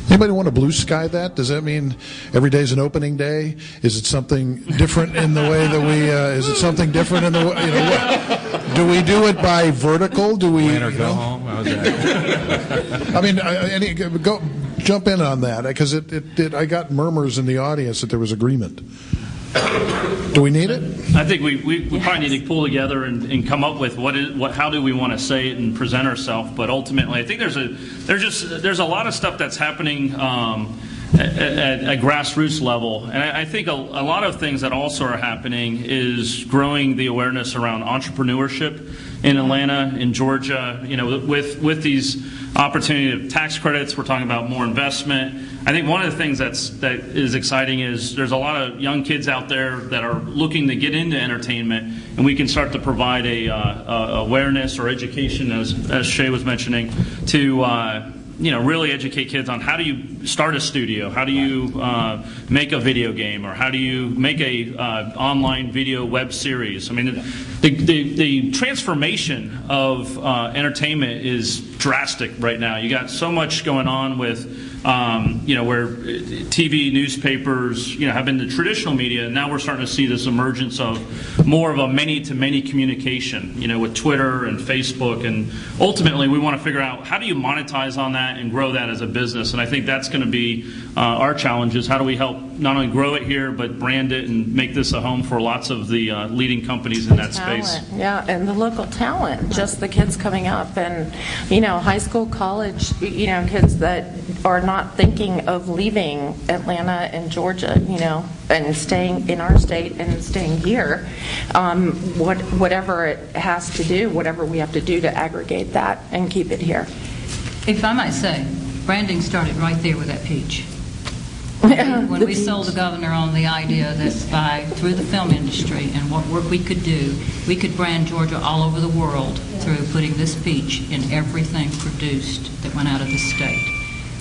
Anybody want to blue sky that? Does that mean every day's an opening day? Is it something different in the way that we? Is it something different in the way? What, do we do it by vertical? Do we? Win or go home? How's that? I mean, go jump in on that because I got murmurs in the audience that there was agreement. Do we need it? I think we probably need to pull together and come up with how do we want to say it and present ourselves. But ultimately, I think there's a lot of stuff that's happening at grassroots level, and I think a lot of things that also are happening is growing the awareness around entrepreneurship in Atlanta, in Georgia. With these opportunity of tax credits, we're talking about more investment. I think one of the things that is exciting is there's a lot of young kids out there that are looking to get into entertainment, and we can start to provide a awareness or education, as Shay was mentioning, to really educate kids on how do you start a studio, how do you make a video game, or how do you make a online video web series. I mean, the transformation of entertainment is drastic right now. You got so much going on with where TV, newspapers, have been the traditional media, and now we're starting to see this emergence of more of a many-to-many communication, with Twitter and Facebook, and ultimately we want to figure out how do you monetize on that and grow that as a business, and I think that's going to be our challenge is how do we help not only grow it here, but brand it and make this a home for lots of the leading companies in that space. Yeah, and the local talent, just the kids coming up, and high school, college, kids that are not thinking of leaving Atlanta and Georgia, and staying in our state and staying here. Whatever it has to do, whatever we have to do to aggregate that and keep it here. If I might say, branding started right there with that peach. When we sold the governor on the idea that through the film industry and what work we could do, we could brand Georgia all over the world through putting this peach in everything produced that went out of the state.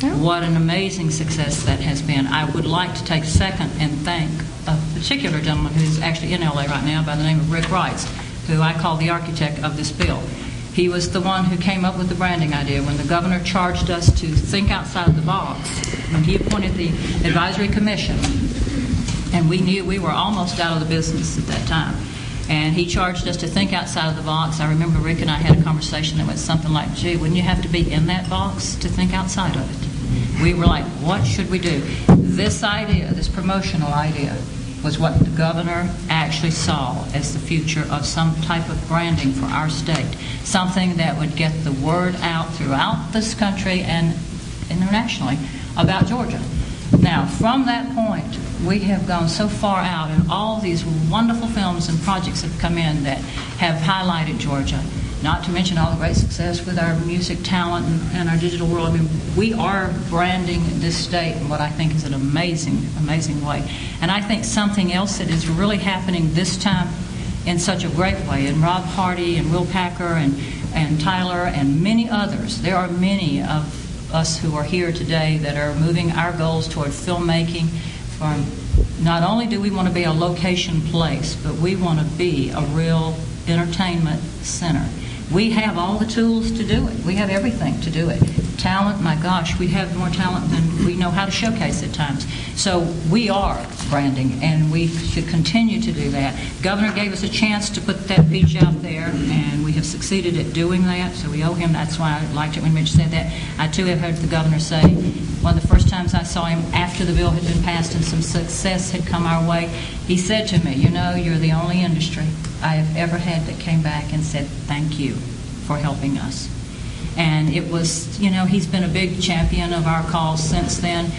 Yeah. What an amazing success that has been. I would like to take a second and thank a particular gentleman who's actually in LA right now by the name of Rick Wrights, who I call the architect of this bill. He was the one who came up with the branding idea when the governor charged us to think outside the box. When he appointed the advisory commission, and we knew we were almost out of the business at that time, and he charged us to think outside of the box. I remember Rick and I had a conversation that went something like, gee, wouldn't you have to be in that box to think outside of it? We were like, what should we do? This idea, this promotional idea, was what the governor actually saw as the future of some type of branding for our state, something that would get the word out throughout this country and internationally about Georgia. Now, from that point, we have gone so far out, and all these wonderful films and projects have come in that have highlighted Georgia, not to mention all the great success with our music talent and our digital world. I mean, we are branding this state in what I think is an amazing, amazing way. And I think something else that is really happening this time in such a great way, and Rob Hardy and Will Packer and Tyler and many others, there are many of us who are here today that are moving our goals toward filmmaking. From not only do we want to be a location place, but we want to be a real entertainment center. We have all the tools to do it. We have everything to do it. Talent, my gosh, we have more talent than we know how to showcase at times. So we are branding, and we should continue to do that. Governor gave us a chance to put that peach out there, and we have succeeded at doing that, so we owe him. That's why I liked it when Mitch said that. I, too, have heard the governor say, one of the first times I saw him after the bill had been passed and some success had come our way, he said to me, you're the only industry I have ever had that came back and said, thank you for helping us. And it was, he's been a big champion of our cause since then.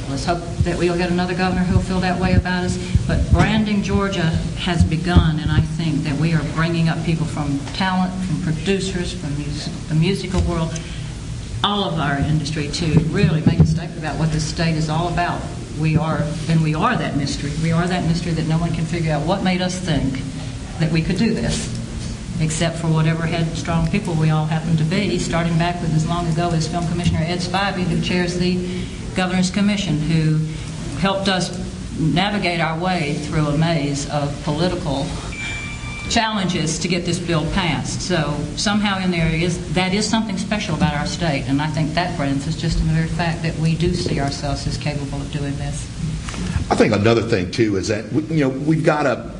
Let's hope that we'll get another governor who'll feel that way about us. But branding Georgia has begun, and I think that we are bringing up people from talent, from producers, from the musical world, all of our industry to really make a statement about what this state is all about. We are that mystery. We are that mystery that no one can figure out what made us think that we could do this, except for whatever headstrong people we all happen to be, starting back with as long ago as Film Commissioner Ed Spivey, who chairs the Governor's Commission, who helped us navigate our way through a maze of political challenges to get this bill passed. So somehow in there that is something special about our state, and I think that, friends, is just in the very fact that we do see ourselves as capable of doing this. I think another thing too is that we've got to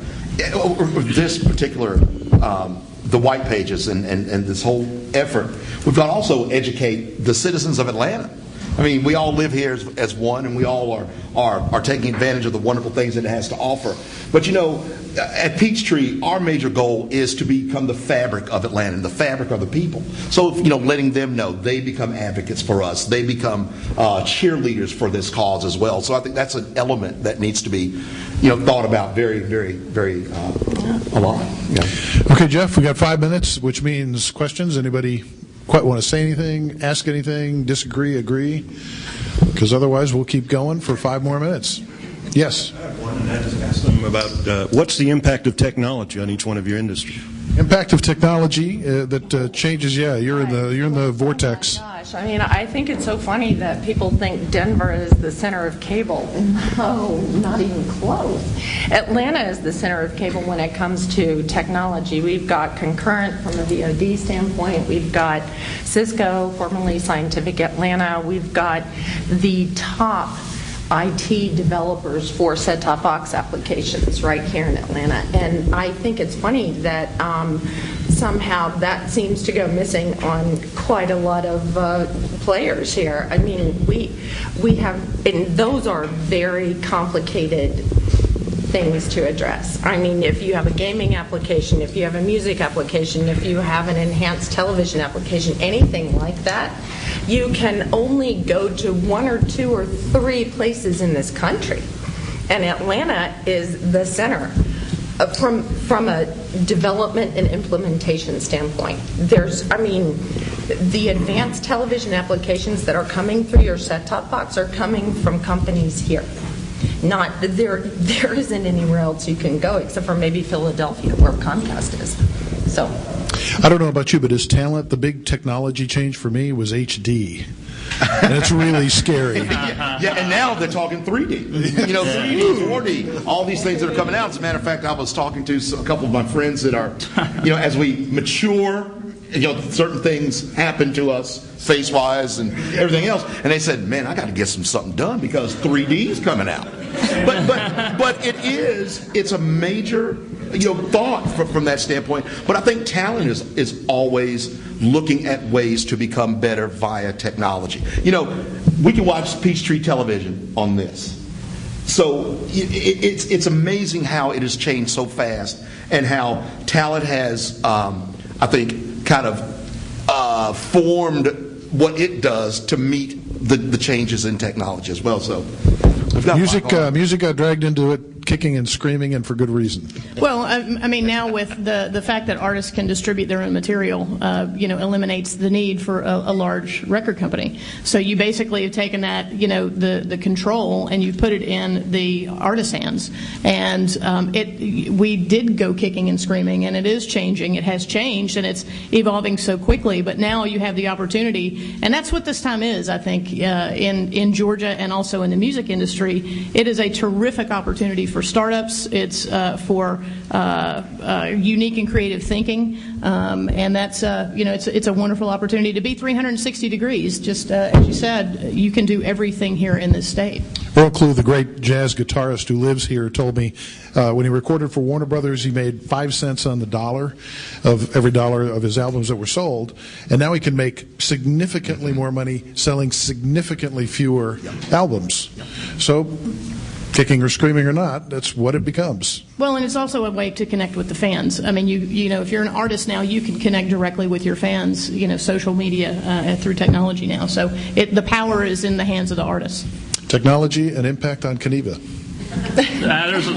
this particular the white pages and this whole effort. We've got to also educate the citizens of Atlanta. I mean, we all live here as one, and we all are taking advantage of the wonderful things that it has to offer. But at Peachtree, our major goal is to become the fabric of Atlanta, and the fabric of the people. So, letting them know they become advocates for us, they become cheerleaders for this cause as well. So I think that's an element that needs to be, thought about very, very, very a lot. Yeah. Okay, Jeff, we got 5 minutes, which means questions. Anybody quite want to say anything, ask anything, disagree, agree? Because otherwise we'll keep going for 5 more minutes. Yes? I have one, and I just asked them about what's the impact of technology on each one of your industries? Impact of technology that changes. Yeah, you're in the vortex. Oh my gosh, I mean, I think it's so funny that people think Denver is the center of cable. No, not even close. Atlanta is the center of cable when it comes to technology. We've got Concurrent from a VOD standpoint. We've got Cisco, formerly Scientific Atlanta. We've got the top IT developers for set-top box applications right here in Atlanta. And I think it's funny that somehow that seems to go missing on quite a lot of players here. I mean, we have, and those are very complicated things to address. I mean, if you have a gaming application, if you have a music application, if you have an enhanced television application, anything like that, you can only go to 1 or 2 or 3 places in this country. And Atlanta is the center from a development and implementation standpoint. The advanced television applications that are coming through your set-top box are coming from companies here. Not there isn't anywhere else you can go except for maybe Philadelphia, where Comcast is. So I don't know about you, but as talent, the big technology change for me was HD. And it's really scary. Yeah, and now they're talking 3D. 3D, 4D, all these things that are coming out. As a matter of fact, I was talking to a couple of my friends that are, as we mature, certain things happen to us face-wise and everything else, and they said, "Man, I got to get something done because 3D is coming out." But it's a major thought from that standpoint. But I think talent is always looking at ways to become better via technology. We can watch Peachtree Television on this. So it's amazing how it has changed so fast, and how talent has, I think, kind of formed what it does to meet the changes in technology as well. So we've got music got dragged into it, kicking and screaming, and for good reason. Well, I mean, now with the fact that artists can distribute their own material, eliminates the need for a large record company. So you basically have taken that, the control, and you put it in the artist's hands. And we did go kicking and screaming, and it is changing. It has changed, and it's evolving so quickly. But now you have the opportunity, and that's what this time is, I think, in Georgia and also in the music industry. It is a terrific opportunity for startups. It's for unique and creative thinking, and that's it's a wonderful opportunity to be 360 degrees. Just as you said, you can do everything here in this state. Earl Clue, the great jazz guitarist who lives here, told me when he recorded for Warner Brothers, he made 5 cents on the dollar of every dollar of his albums that were sold, and now he can make significantly more money selling significantly fewer albums. So, kicking or screaming or not, that's what it becomes. Well, and it's also a way to connect with the fans. I mean, if you're an artist now, you can connect directly with your fans, social media through technology now. So the power is in the hands of the artists. Technology and impact on Keneva. There's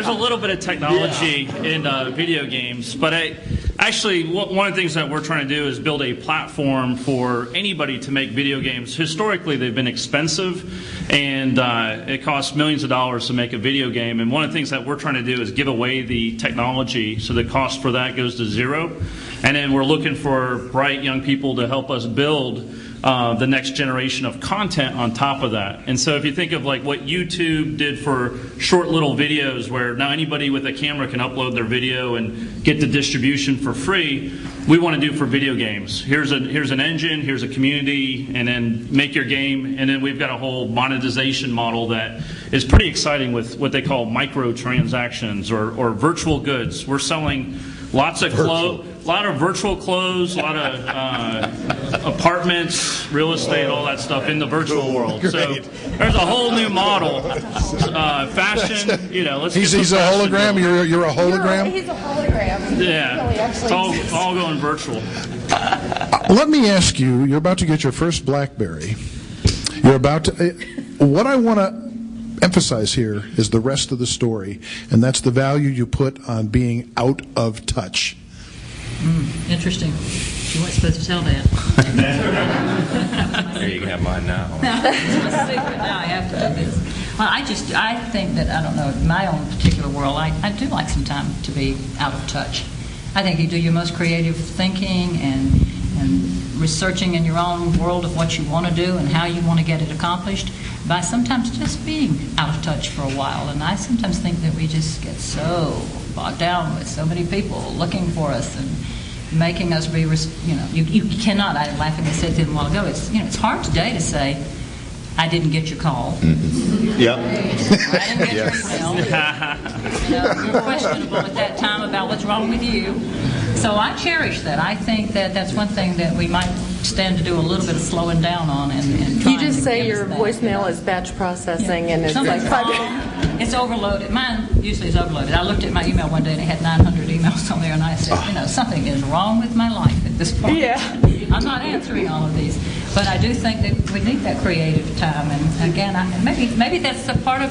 a little bit of technology in video games, but one of the things that we're trying to do is build a platform for anybody to make video games. Historically, they've been expensive, and it costs millions of dollars to make a video game. And one of the things that we're trying to do is give away the technology, so the cost for that goes to zero. And then we're looking for bright young people to help us build the next generation of content on top of that. And so if you think of like what YouTube did for short little videos where now anybody with a camera can upload their video and get the distribution for free, we want to do for video games. Here's an engine, here's a community, and then make your game. And then we've got a whole monetization model that is pretty exciting with what they call microtransactions or virtual goods. We're selling lots of clothes, a lot of virtual clothes, a lot of apartments, real estate, all that stuff in the virtual world. So there's a whole new model. Fashion, you know, let's get He's some a fashion hologram? going. You're a hologram? He's a hologram. Yeah, it's all going virtual. Let me ask you, you're about to get your first BlackBerry. You're about to, what I want to emphasize here is the rest of the story, and that's the value you put on being out of touch. Interesting. You weren't supposed to tell that. There you can have mine now. It's a secret now. I have to do this. Well, I think that, I don't know, in my own particular world, I do like some time to be out of touch. I think you do your most creative thinking and researching in your own world of what you want to do and how you want to get it accomplished by sometimes just being out of touch for a while. And I sometimes think that we just get so bogged down with so many people looking for us and making us be, you cannot, I laughingly said to him a while ago, it's hard today to say, I didn't get your call. Yep. I didn't get your email. You're questionable at that time about what's wrong with you. So I cherish that. I think that that's one thing that we might stand to do a little bit of slowing down on. And You just say your voicemail is batch processing and it's like Something's wrong. It's overloaded. Mine usually is overloaded. I looked at my email one day and it had 900 emails on there, and I said, something is wrong with my life at this point. Yeah. I'm not answering all of these. But I do think that we need that creative time. And again, maybe that's a part of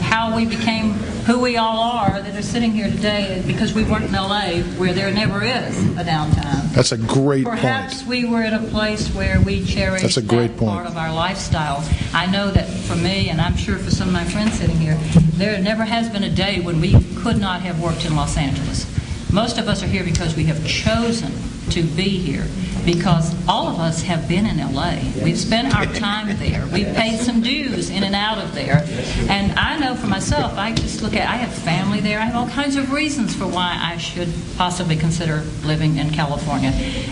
how we became who we all are that are sitting here today, because we weren't in L.A. where there never is a downtime. That's a great Perhaps point. we were at a place where we cherished That's a great that point. part of our lifestyle. I know that for me, and I'm sure for some of my friends sitting here, there never has been a day when we could not have worked in Los Angeles. Most of us are here because we have chosen to be here, because all of us have been in LA. We've spent our time there. We've paid some dues in and out of there. And I know for myself, I just look at, I have family there. I have all kinds of reasons for why I should possibly consider living in California.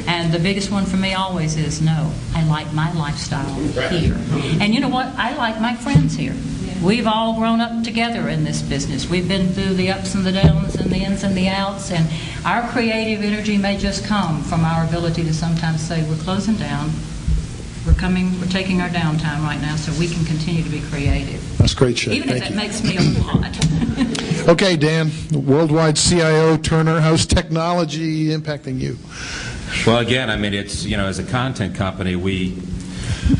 And the biggest one for me always is, no, I like my lifestyle here. And you know what? I like my friends here. We've all grown up together in this business. We've been through the ups and the downs and the ins and the outs, and our creative energy may just come from our ability to sometimes say, we're closing down, we're taking our downtime right now so we can continue to be creative. That's great shit. Even if Thank it you. makes me a lot. Okay, Dan, worldwide CIO, Turner, how's technology impacting you? Well, again, I mean, it's, as a content company, we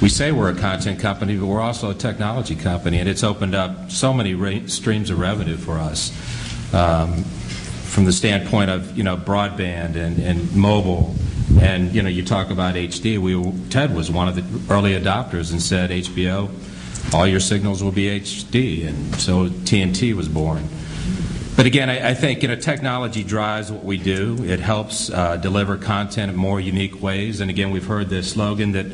say we're a content company, but we're also a technology company, and it's opened up so many streams of revenue for us. From the standpoint of, broadband and mobile, and, you talk about HD. Ted was one of the early adopters and said, HBO, all your signals will be HD, and so TNT was born. But again, I think, technology drives what we do. It helps deliver content in more unique ways, and again, we've heard this slogan that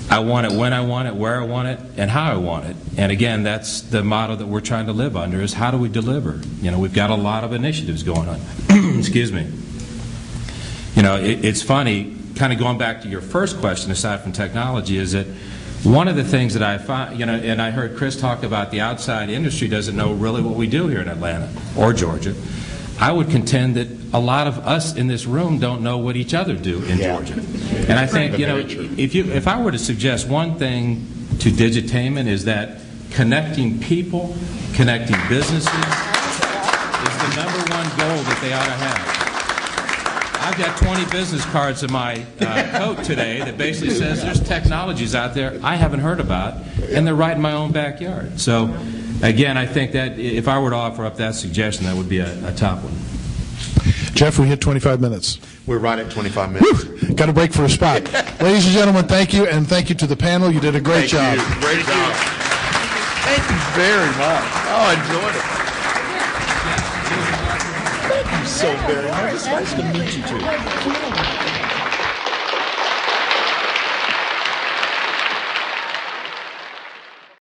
I want it when I want it, where I want it, and how I want it. And again, that's the motto that we're trying to live under, is how do we deliver? We've got a lot of initiatives going on. Excuse me. It's funny, kind of going back to your first question, aside from technology, is that one of the things that I find, and I heard Chris talk about the outside industry doesn't know really what we do here in Atlanta or Georgia. I would contend that a lot of us in this room don't know what each other do in Georgia. And I think, if I were to suggest one thing to Digitainment, is that connecting people, connecting businesses is the number one goal that they ought to have. I've got 20 business cards in my coat today that basically says there's technologies out there I haven't heard about, and they're right in my own backyard. So, again, I think that if I were to offer up that suggestion, that would be a top one. Jeff, we hit 25 minutes. We're right at 25 minutes. Whew, got a break for a spot. Ladies and gentlemen, thank you, and thank you to the panel. You did a great job. Thank you. Great job. Thank you very much. Oh, I enjoyed it. Thank you so very much. It's nice to meet you, too.